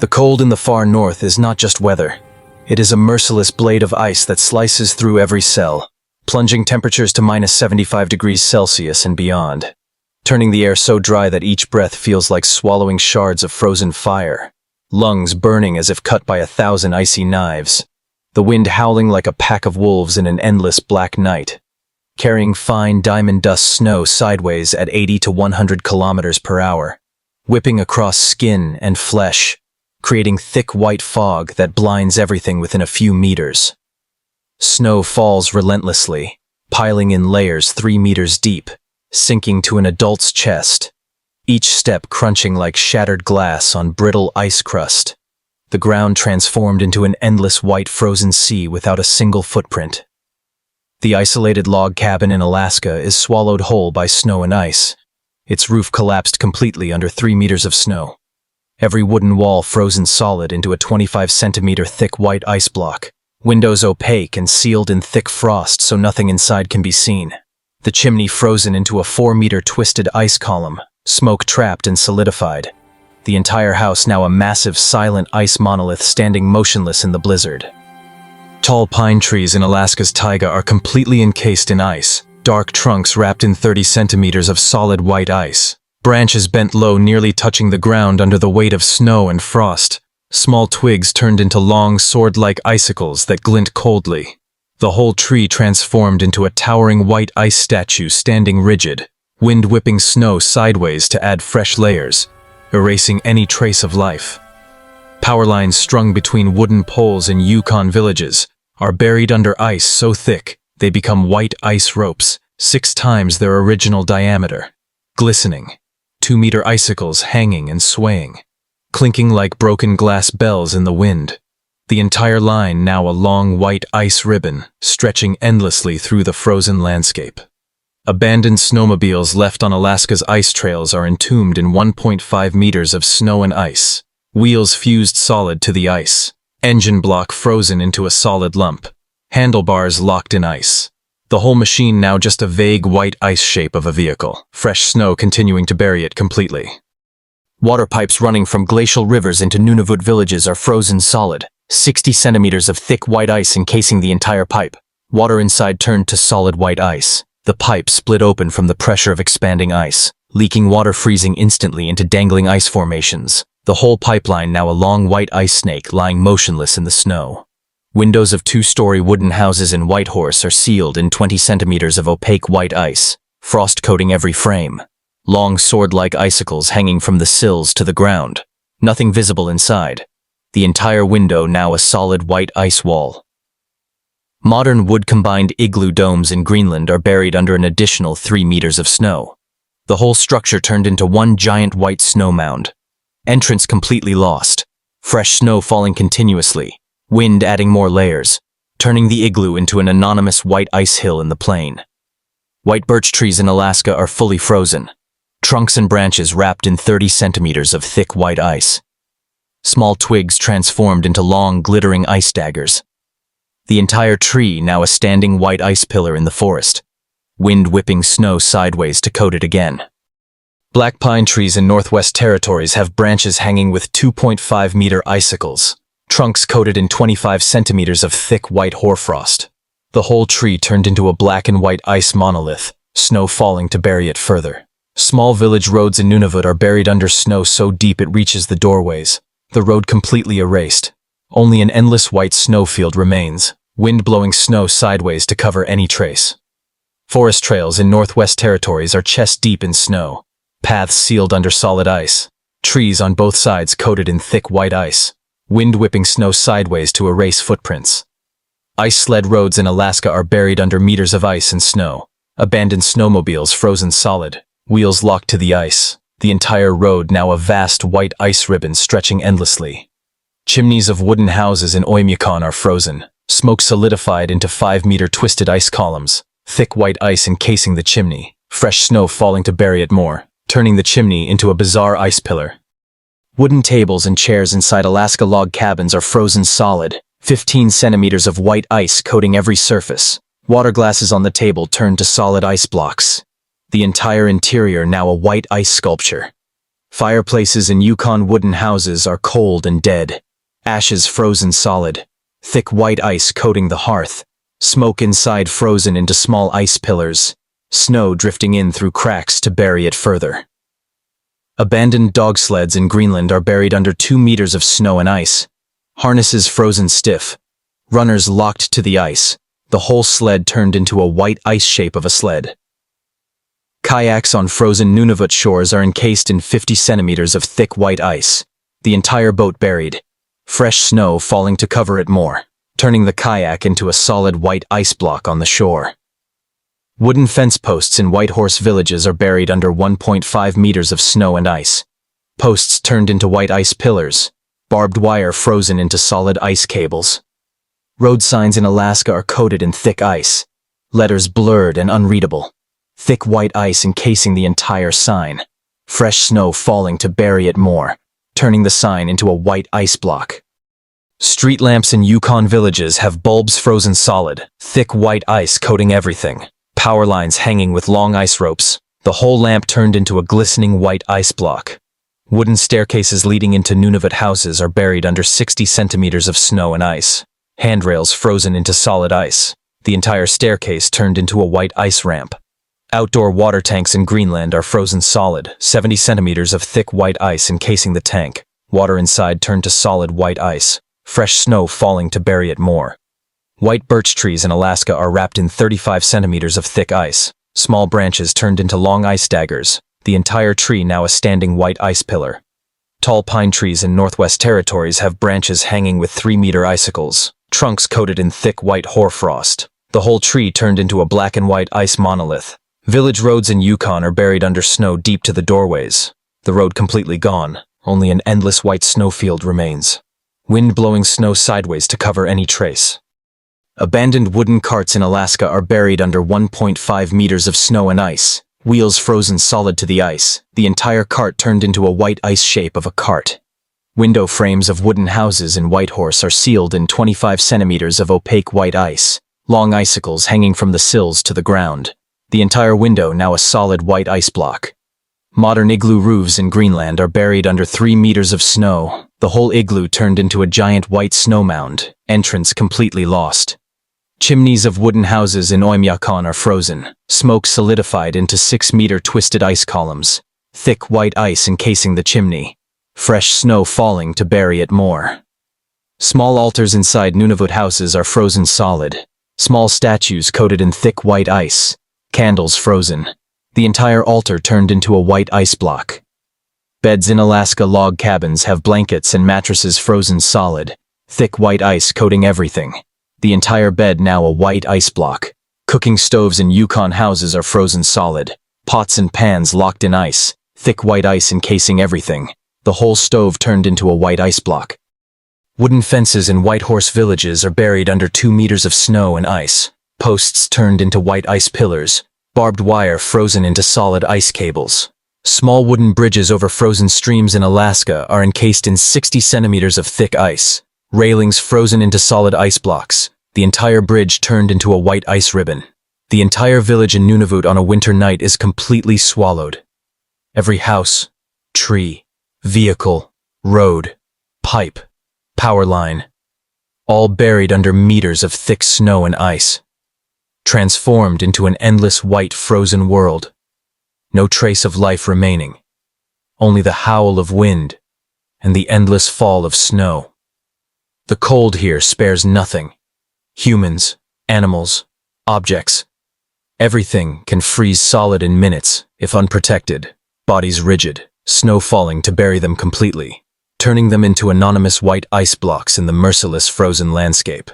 The cold in the far north is not just weather. It is a merciless blade of ice that slices through every cell, plunging temperatures to -75 degrees Celsius and beyond, turning the air so dry that each breath feels like swallowing shards of frozen fire, lungs burning as if cut by 1,000 icy knives, the wind howling like a pack of wolves in an endless black night, carrying fine diamond dust snow sideways at 80 to 100 kilometers per hour, whipping across skin and flesh, creating thick white fog that blinds everything within a few meters. Snow falls relentlessly, piling in layers 3 meters deep, sinking to an adult's chest, each step crunching like shattered glass on brittle ice crust, the ground transformed into an endless white frozen sea without a single footprint. The isolated log cabin in Alaska is swallowed whole by snow and ice. Its roof collapsed completely under 3 meters of snow. Every wooden wall frozen solid into a 25-centimeter thick white ice block, windows opaque and sealed in thick frost so nothing inside can be seen. The chimney frozen into a 4-meter twisted ice column, smoke trapped and solidified. The entire house now a massive silent ice monolith standing motionless in the blizzard. Tall pine trees in Alaska's taiga are completely encased in ice, dark trunks wrapped in 30 centimeters of solid white ice, branches bent low nearly touching the ground under the weight of snow and frost, small twigs turned into long sword-like icicles that glint coldly. The whole tree transformed into a towering white ice statue standing rigid, wind whipping snow sideways to add fresh layers, erasing any trace of life. Power lines strung between wooden poles in Yukon villages are buried under ice so thick they become white ice ropes, 6 times their original diameter, glistening, 2-meter icicles hanging and swaying, clinking like broken glass bells in the wind. The entire line now a long white ice ribbon, stretching endlessly through the frozen landscape. Abandoned snowmobiles left on Alaska's ice trails are entombed in 1.5 meters of snow and ice, wheels fused solid to the ice, engine block frozen into a solid lump, handlebars locked in ice. The whole machine now just a vague white ice shape of a vehicle, fresh snow continuing to bury it completely. Water pipes running from glacial rivers into Nunavut villages are frozen solid, 60 centimeters of thick white ice encasing the entire pipe. Water inside turned to solid white ice. The pipe split open from the pressure of expanding ice, leaking water freezing instantly into dangling ice formations. The whole pipeline now a long white ice snake lying motionless in the snow. Windows of 2-story wooden houses in Whitehorse are sealed in 20 centimeters of opaque white ice, frost coating every frame. Long sword-like icicles hanging from the sills to the ground. Nothing visible inside. The entire window now a solid white ice wall. Modern wood-combined igloo domes in Greenland are buried under an additional 3 meters of snow. The whole structure turned into one giant white snow mound. Entrance completely lost. Fresh snow falling continuously. Wind adding more layers, turning the igloo into an anonymous white ice hill in the plain. White birch trees in Alaska are fully frozen. Trunks and branches wrapped in 30 centimeters of thick white ice. Small twigs transformed into long, glittering ice daggers. The entire tree now a standing white ice pillar in the forest, wind whipping snow sideways to coat it again. Black pine trees in Northwest Territories have branches hanging with 2.5-meter icicles, trunks coated in 25 centimeters of thick white hoarfrost. The whole tree turned into a black and white ice monolith, snow falling to bury it further. Small village roads in Nunavut are buried under snow so deep it reaches the doorways. The road completely erased. Only an endless white snowfield remains, wind blowing snow sideways to cover any trace. Forest trails in Northwest Territories are chest-deep in snow, paths sealed under solid ice, trees on both sides coated in thick white ice, wind whipping snow sideways to erase footprints. Ice sled roads in Alaska are buried under meters of ice and snow, abandoned snowmobiles frozen solid, wheels locked to the ice. The entire road now a vast white ice ribbon stretching endlessly. Chimneys of wooden houses in Oymyakon are frozen, smoke solidified into 5-meter twisted ice columns, thick white ice encasing the chimney, fresh snow falling to bury it more, turning the chimney into a bizarre ice pillar. Wooden tables and chairs inside Alaska log cabins are frozen solid, 15 centimeters of white ice coating every surface. Water glasses on the table turned to solid ice blocks. The entire interior now a white ice sculpture. Fireplaces in Yukon wooden houses are cold and dead. Ashes frozen solid. Thick white ice coating the hearth. Smoke inside frozen into small ice pillars. Snow drifting in through cracks to bury it further. Abandoned dog sleds in Greenland are buried under 2 meters of snow and ice. Harnesses frozen stiff. Runners locked to the ice. The whole sled turned into a white ice shape of a sled. Kayaks on frozen Nunavut shores are encased in 50 centimeters of thick white ice. The entire boat buried. Fresh snow falling to cover it more, turning the kayak into a solid white ice block on the shore. Wooden fence posts in Whitehorse villages are buried under 1.5 meters of snow and ice. Posts turned into white ice pillars. Barbed wire frozen into solid ice cables. Road signs in Alaska are coated in thick ice. Letters blurred and unreadable. Thick white ice encasing the entire sign. Fresh snow falling to bury it more, turning the sign into a white ice block. Street lamps in Yukon villages have bulbs frozen solid, thick white ice coating everything. Power lines hanging with long ice ropes. The whole lamp turned into a glistening white ice block. Wooden staircases leading into Nunavut houses are buried under 60 centimeters of snow and ice. Handrails frozen into solid ice. The entire staircase turned into a white ice ramp. Outdoor water tanks in Greenland are frozen solid, 70 centimeters of thick white ice encasing the tank. Water inside turned to solid white ice. Fresh snow falling to bury it more. White birch trees in Alaska are wrapped in 35 centimeters of thick ice. Small branches turned into long ice daggers. The entire tree now a standing white ice pillar. Tall pine trees in Northwest Territories have branches hanging with 3-meter icicles. Trunks coated in thick white hoarfrost. The whole tree turned into a black and white ice monolith. Village roads in Yukon are buried under snow deep to the doorways. The road completely gone. Only an endless white snowfield remains. Wind blowing snow sideways to cover any trace. Abandoned wooden carts in Alaska are buried under 1.5 meters of snow and ice. Wheels frozen solid to the ice. The entire cart turned into a white ice shape of a cart. Window frames of wooden houses in Whitehorse are sealed in 25 centimeters of opaque white ice. Long icicles hanging from the sills to the ground. The entire window now a solid white ice block. Modern igloo roofs in Greenland are buried under 3 meters of snow. The whole igloo turned into a giant white snow mound. Entrance completely lost. Chimneys of wooden houses in Oymyakon are frozen. Smoke solidified into 6-meter twisted ice columns. Thick white ice encasing the chimney. Fresh snow falling to bury it more. Small altars inside Nunavut houses are frozen solid. Small statues coated in thick white ice. Candles frozen. The entire altar turned into a white ice block. Beds in Alaska log cabins have blankets and mattresses frozen solid. Thick white ice coating everything. The entire bed now a white ice block. Cooking stoves in Yukon houses are frozen solid. Pots and pans locked in ice. Thick white ice encasing everything. The whole stove turned into a white ice block. Wooden fences in Whitehorse villages are buried under 2 meters of snow and ice. Posts turned into white ice pillars. Barbed wire frozen into solid ice cables. Small wooden bridges over frozen streams in Alaska are encased in 60 centimeters of thick ice. Railings frozen into solid ice blocks. The entire bridge turned into a white ice ribbon. The entire village in Nunavut on a winter night is completely swallowed. Every house, tree, vehicle, road, pipe, power line, all buried under meters of thick snow and ice. Transformed into an endless white frozen world. No trace of life remaining. Only the howl of wind and the endless fall of snow. The cold here spares nothing. Humans, animals, objects. Everything can freeze solid in minutes if unprotected, bodies rigid, snow falling to bury them completely, turning them into anonymous white ice blocks in the merciless frozen landscape.